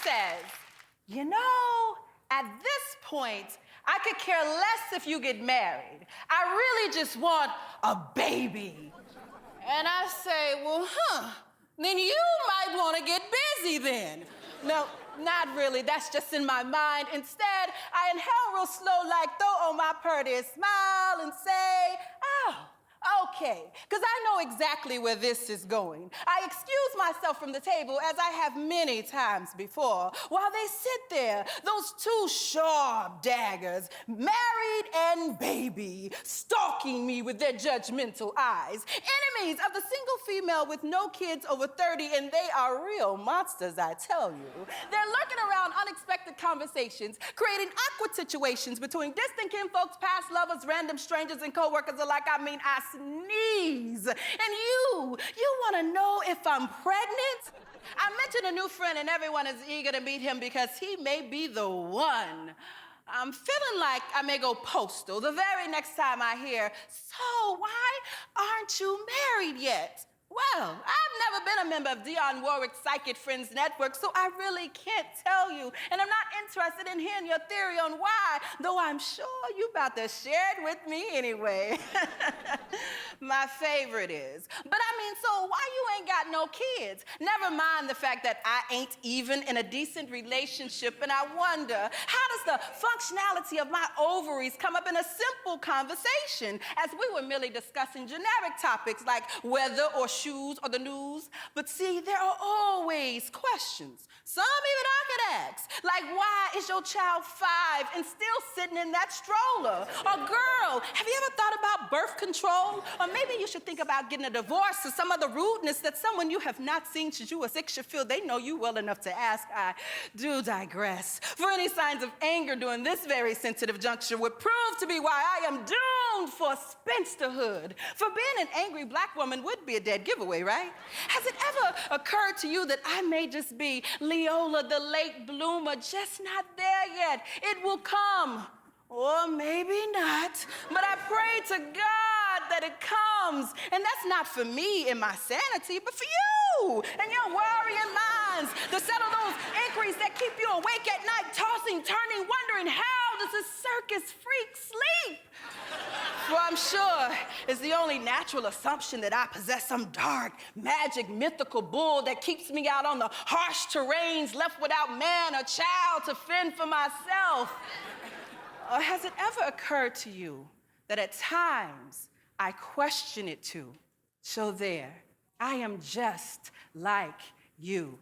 says, you know, at this point, I could care less if you get married. I really just want a baby. And I say, well, then you might want to get busy then. No, not really. That's just in my mind. Instead, I inhale real slow, like throw on my prettiest smile and say, oh, okay, because I know exactly where this is going. I excuse myself from the table, as I have many times before, while they sit there, those two sharp daggers, married and baby, stalking me with their judgmental eyes, enemies of the single female with no kids over 30, and they are real monsters, I tell you. They're lurking around unexpected conversations, creating awkward situations between distant kinfolks, past lovers, random strangers, and coworkers alike. I mean, I sneeze. And you want to know if I'm pregnant? I mentioned a new friend and everyone is eager to meet him because he may be the one. I'm feeling like I may go postal the very next time I hear, so why aren't you married yet? Well, I've never been a member of Dionne Warwick's Psychic Friends Network, so I really can't tell you. And I'm not interested in hearing your theory on why, though I'm sure you about to share it with me anyway. My favorite is. But I mean, so why you ain't got no kids? Never mind the fact that I ain't even in a decent relationship, and I wonder, how does the functionality of my ovaries come up in a simple conversation, as we were merely discussing generic topics like weather or shoes or the news? But see, there are always questions. Some even I could ask, like, why is your child 5 and still sitting in that stroller? Or girl, have you ever thought about birth control? Or maybe you should think about getting a divorce or some other rudeness that someone you have not seen since you were 6 should feel they know you well enough to ask. I do digress. For any signs of anger during this very sensitive juncture would prove to be why I am doomed for spinsterhood. For being an angry black woman would be a dead giveaway, right? Has it ever occurred to you that I may just be Leola, the late bloomer, just not there yet? It will come, or maybe not, but I pray to God that it comes. And that's not for me and my sanity, but for you and your worrying minds to settle those inquiries that keep you awake at night, tossing, turning, wondering, how does a circus freak sleep? Well, I'm sure it's the only natural assumption that I possess some dark, magic, mythical bull that keeps me out on the harsh terrains, left without man or child to fend for myself. Or has it ever occurred to you that at times I question it too? So there, I am just like you.